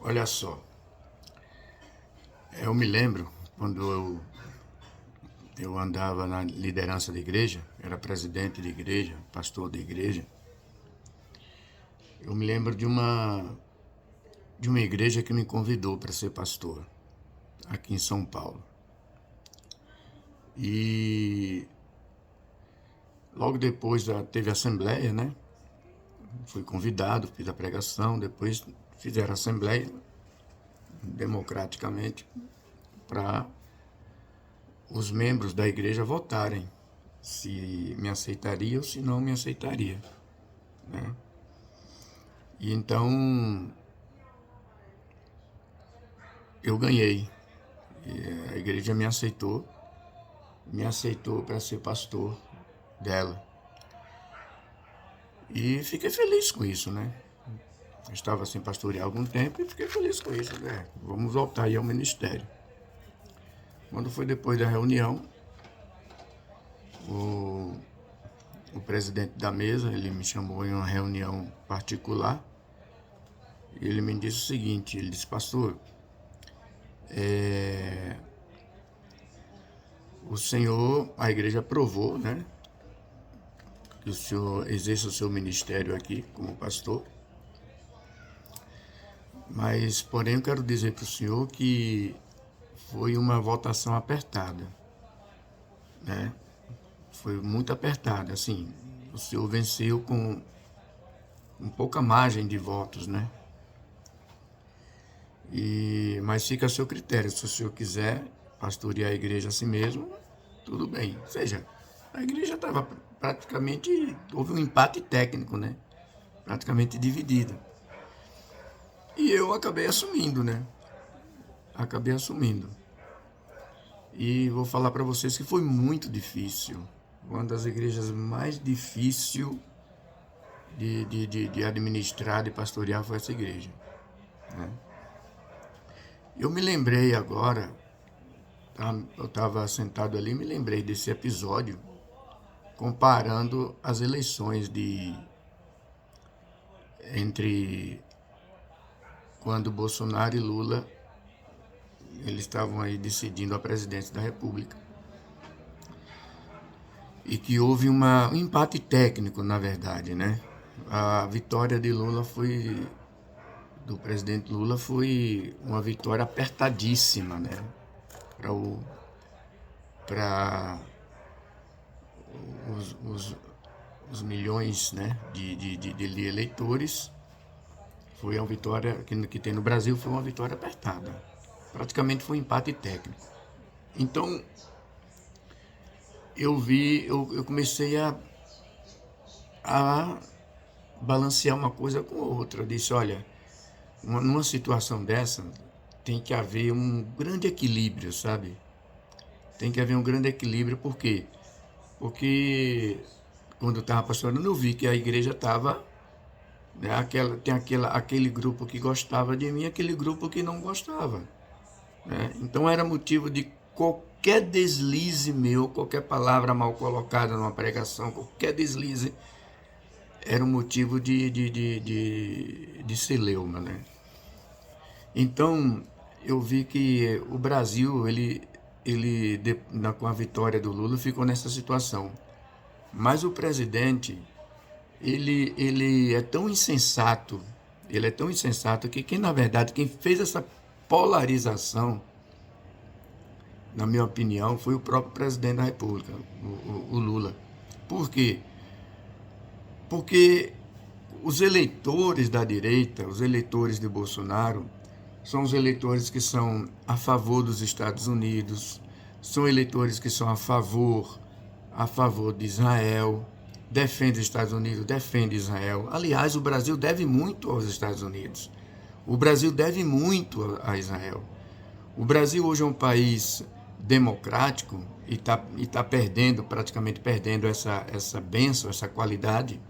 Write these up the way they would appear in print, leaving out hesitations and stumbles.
Olha só, eu me lembro quando eu andava na liderança da igreja, era presidente de igreja, pastor da igreja. Eu me lembro de uma igreja que me convidou para ser pastor, aqui em São Paulo. E logo depois teve a assembleia, né? Fui convidado, fiz a pregação, depois fizeram a assembleia democraticamente para os membros da igreja votarem se me aceitaria ou se não me aceitaria, né? E então eu ganhei. E a igreja me aceitou para ser pastor dela. E fiquei feliz com isso, né? Eu estava sem pastorear há algum tempo e fiquei feliz com isso, né? Vamos voltar aí ao ministério. Quando foi depois da reunião, o, o presidente da mesa, ele me chamou em uma reunião particular e ele me disse o seguinte, ele disse, pastor, o senhor, a igreja aprovou, né, que o senhor exerça o seu ministério aqui como pastor, mas porém eu quero dizer para o senhor que foi uma votação apertada, né? Foi muito apertada, assim, o senhor venceu com pouca margem de votos, né? Mas fica a seu critério, se o senhor quiser pastorear a igreja a si mesmo, tudo bem. Ou seja, a igreja estava praticamente, houve um empate técnico, né? Praticamente dividida. E eu acabei assumindo, né? Acabei assumindo. E vou falar para vocês que foi muito difícil. Uma das igrejas mais difíceis de administrar, de pastorear foi essa igreja, né? Eu me lembrei agora, eu estava sentado ali, me lembrei desse episódio, comparando as eleições entre quando Bolsonaro e Lula eles estavam aí decidindo a presidência da República. E que houve um empate técnico, na verdade, né? A vitória do presidente Lula foi uma vitória apertadíssima, né? Para os milhões, né, de eleitores. Foi uma vitória que tem no Brasil, foi uma vitória apertada. Praticamente foi um empate técnico. Então, eu comecei a balancear uma coisa com outra. Eu disse, olha, numa situação dessa, tem que haver um grande equilíbrio, sabe? Tem que haver um grande equilíbrio, por quê? Porque quando eu estava pastorando, eu vi que a igreja estava, né, aquele grupo que gostava de mim, aquele grupo que não gostava, né? Então era motivo de qualquer deslize meu, qualquer palavra mal colocada numa pregação, qualquer deslize, era um motivo de celeuma, né? Então eu vi que o Brasil, com a vitória do Lula, ficou nessa situação. Mas o presidente, ele é tão insensato, que na verdade, quem fez essa polarização, na minha opinião, foi o próprio presidente da República, o Lula. Por quê? Porque os eleitores da direita, os eleitores de Bolsonaro, são os eleitores que são a favor dos Estados Unidos, são eleitores que são a favor de Israel, defende os Estados Unidos, defende Israel. Aliás, o Brasil deve muito aos Estados Unidos. O Brasil deve muito a Israel. O Brasil hoje é um país democrático e está perdendo, praticamente perdendo essa bênção, essa qualidade,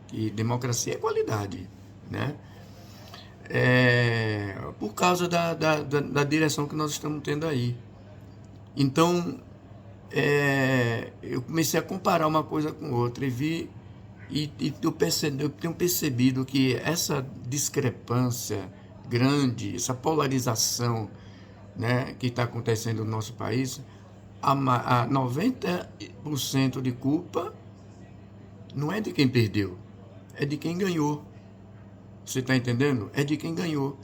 que democracia é qualidade, né? Por causa da direção que nós estamos tendo aí. Então, eu comecei a comparar uma coisa com outra e eu tenho percebido que essa discrepância grande, essa polarização, né, que está acontecendo no nosso país, a 90% de culpa não é de quem perdeu, é de quem ganhou. Você está entendendo? É de quem ganhou.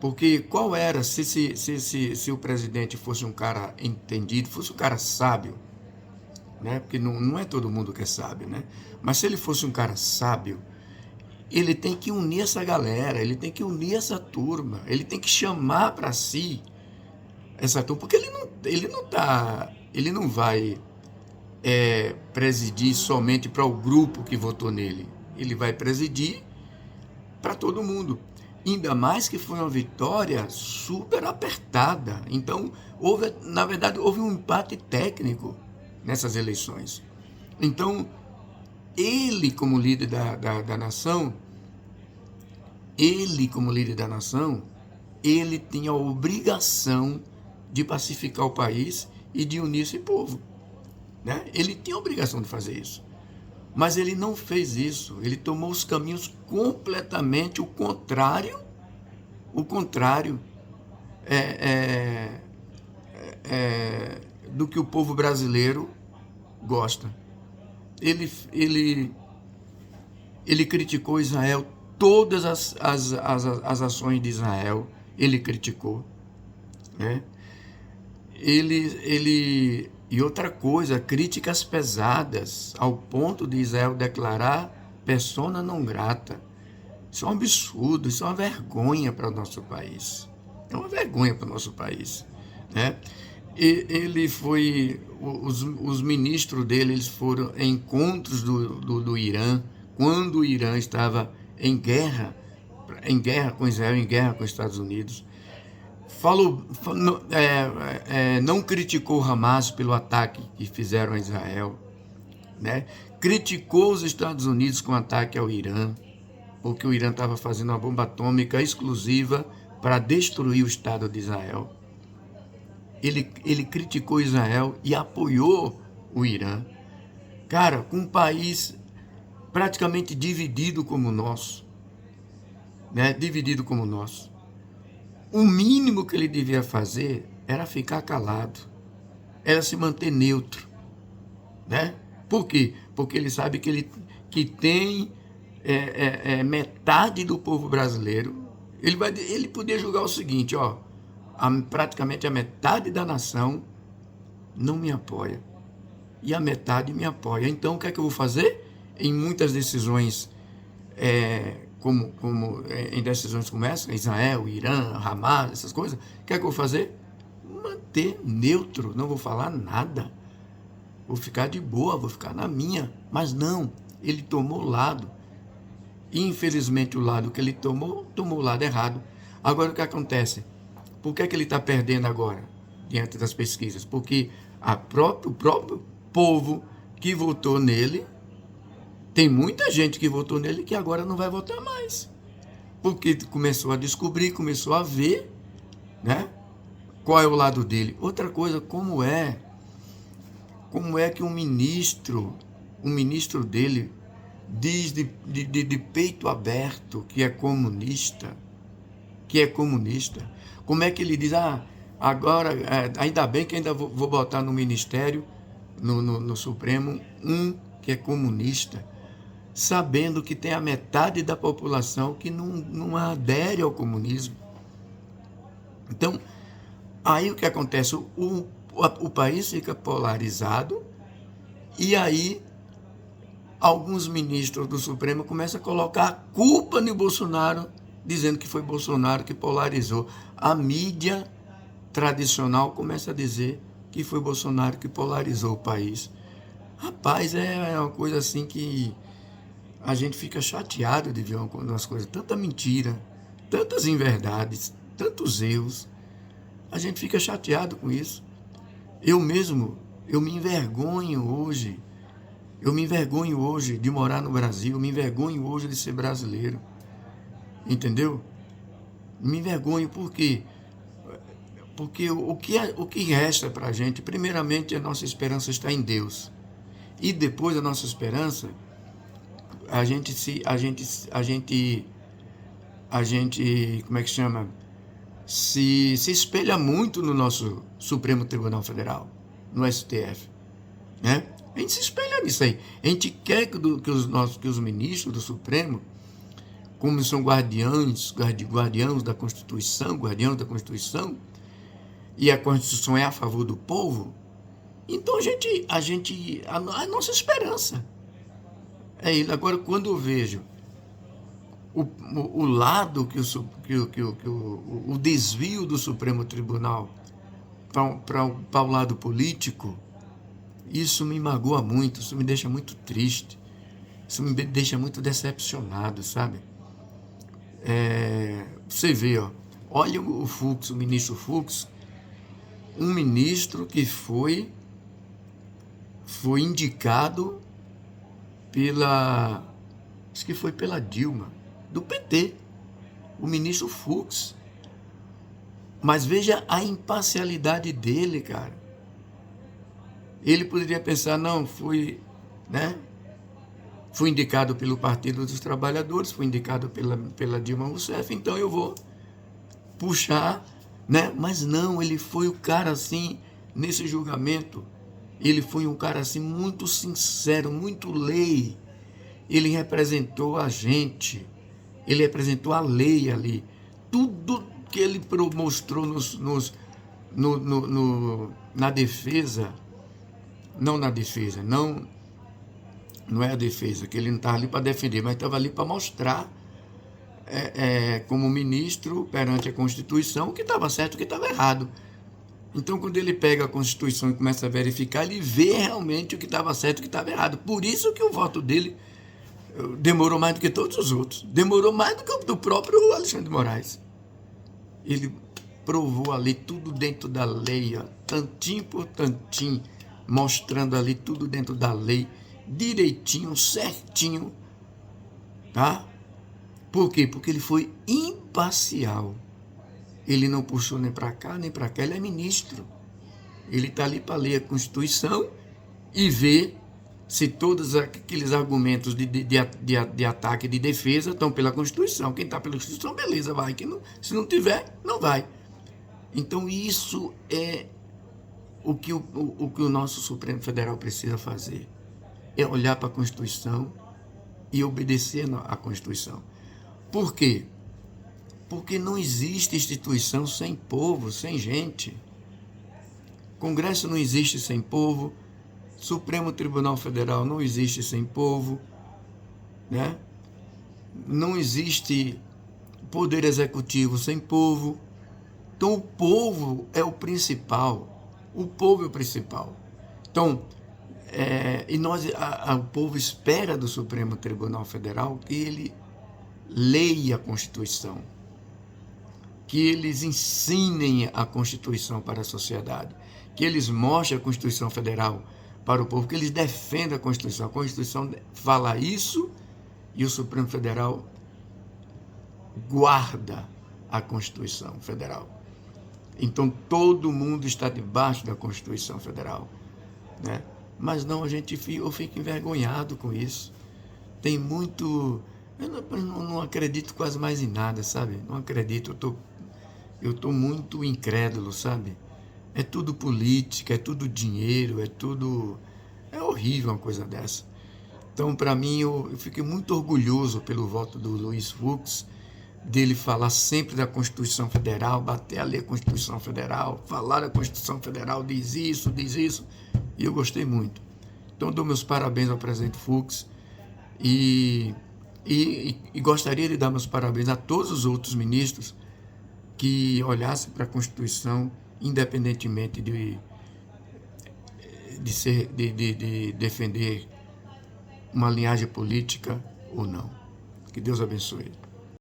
Porque qual era, se o presidente fosse um cara entendido, fosse um cara sábio, né? Porque não é todo mundo que é sábio, né? Mas se ele fosse um cara sábio, ele tem que unir essa galera, ele tem que unir essa turma, ele tem que chamar para si essa turma, porque ele não vai presidir somente para o grupo que votou nele, ele vai presidir para todo mundo. Ainda mais que foi uma vitória super apertada. Então, na verdade, houve um empate técnico nessas eleições. Então, ele como líder da nação, ele tinha a obrigação de pacificar o país e de unir esse povo, né? Ele tinha a obrigação de fazer isso. Mas ele não fez isso. Ele tomou os caminhos completamente o contrário do que o povo brasileiro gosta. Ele criticou Israel, todas as ações de Israel, ele criticou, né? E outra coisa, críticas pesadas, ao ponto de Israel declarar persona não grata. Isso é um absurdo, isso é uma vergonha para o nosso país. É uma vergonha para o nosso país, né? E ele foi, os ministros dele, eles foram em encontros do Irã, quando o Irã estava em guerra com Israel, em guerra com os Estados Unidos. Não criticou Hamas pelo ataque que fizeram a Israel, né? Criticou os Estados Unidos com o ataque ao Irã, porque o Irã estava fazendo uma bomba atômica exclusiva para destruir o Estado de Israel. Ele criticou Israel e apoiou o Irã. Cara, com um país praticamente dividido como o nosso, né? Dividido como o nosso. O mínimo que ele devia fazer era ficar calado, era se manter neutro, né? Por quê? Porque ele sabe que tem metade do povo brasileiro. Ele podia julgar o seguinte, ó, praticamente a metade da nação não me apoia e a metade me apoia. Então, o que é que eu vou fazer? Em muitas decisões, em decisões como essa, Israel, Irã, Hamas, essas coisas, o que é que eu vou fazer? Manter neutro, não vou falar nada. Vou ficar de boa, vou ficar na minha. Mas não, ele tomou lado. E, infelizmente, o lado que ele tomou o lado errado. Agora, o que acontece? Por que ele está perdendo agora, diante das pesquisas? Porque o próprio povo que votou nele, tem muita gente que votou nele que agora não vai votar mais. Porque começou a descobrir, começou a ver, né, qual é o lado dele. Outra coisa, como é que um ministro dele diz de peito aberto que é comunista, Como é que ele diz, agora, ainda bem que ainda vou botar no ministério, no Supremo, um que é comunista, sabendo que tem a metade da população que não adere ao comunismo. Então, aí o que acontece? O país fica polarizado e aí alguns ministros do Supremo começam a colocar a culpa no Bolsonaro, dizendo que foi Bolsonaro que polarizou. A mídia tradicional começa a dizer que foi Bolsonaro que polarizou o país. Rapaz, é uma coisa assim que a gente fica chateado de ver umas coisas, tanta mentira, tantas inverdades, tantos erros. A gente fica chateado com isso. Eu mesmo, eu me envergonho hoje de morar no Brasil, eu me envergonho hoje de ser brasileiro. Entendeu? Me envergonho por quê? Porque o que resta para a gente, primeiramente, a nossa esperança está em Deus. E depois a nossa esperança, a gente a gente, como é que chama? Se espelha muito no nosso Supremo Tribunal Federal, no STF, né? A gente se espelha nisso aí. A gente quer que os ministros do Supremo, como são guardiãos da Constituição, guardiãos da Constituição, e a Constituição é a favor do povo, então a nossa esperança é ele. Agora, quando eu vejo o lado o desvio do Supremo Tribunal para o lado político, isso me magoa muito, isso me deixa muito triste, isso me deixa muito decepcionado, sabe? Você vê, ó, olha o Fux, o ministro Fux, um ministro que foi indicado acho que foi pela Dilma, do PT, o ministro Fux. Mas veja a imparcialidade dele, cara. Ele poderia pensar, não, fui indicado pelo Partido dos Trabalhadores, fui indicado pela Dilma Rousseff, então eu vou puxar, né? Mas não, ele foi o cara assim, nesse julgamento, ele foi um cara assim muito sincero, muito lei. Ele representou a gente, ele representou a lei ali. Tudo que ele mostrou na defesa, não é a defesa, que ele não estava ali para defender, mas estava ali para mostrar, como ministro perante a Constituição, o que estava certo e o que estava errado. Então, quando ele pega a Constituição e começa a verificar, ele vê realmente o que estava certo e o que estava errado. Por isso que o voto dele demorou mais do que todos os outros. Demorou mais do que o do próprio Alexandre de Moraes. Ele provou ali tudo dentro da lei, ó, tantinho por tantinho, mostrando ali tudo dentro da lei, direitinho, certinho, tá? Por quê? Porque ele foi imparcial. Ele não puxou nem para cá, nem para cá. Ele é ministro. Ele está ali para ler a Constituição e ver se todos aqueles argumentos de ataque e de defesa estão pela Constituição. Quem está pela Constituição, beleza, vai. Se não tiver, não vai. Então, isso é o que o nosso Supremo Federal precisa fazer. É olhar para a Constituição e obedecer à Constituição. Por quê? Porque não existe instituição sem povo, sem gente. Congresso não existe sem povo. Supremo Tribunal Federal não existe sem povo, né? Não existe Poder Executivo sem povo. Então, o povo é o principal. O povo é o principal. Então, o povo espera do Supremo Tribunal Federal que ele leia a Constituição, que eles ensinem a Constituição para a sociedade, que eles mostrem a Constituição Federal para o povo, que eles defendam a Constituição. A Constituição fala isso e o Supremo Federal guarda a Constituição Federal. Então, todo mundo está debaixo da Constituição Federal, né? Mas não, eu fico envergonhado com isso. Tem muito... Eu não acredito quase mais em nada, sabe? Não acredito, eu estou muito incrédulo, sabe? É tudo política, é tudo dinheiro, é horrível uma coisa dessa. Então, para mim, eu fiquei muito orgulhoso pelo voto do Luiz Fux, dele falar sempre da Constituição Federal, bater ali a Constituição Federal, falar da Constituição Federal, diz isso, e eu gostei muito. Então, dou meus parabéns ao presidente Fux e gostaria de dar meus parabéns a todos os outros ministros que olhassem para a Constituição, independentemente de defender uma linhagem política ou não. Que Deus abençoe.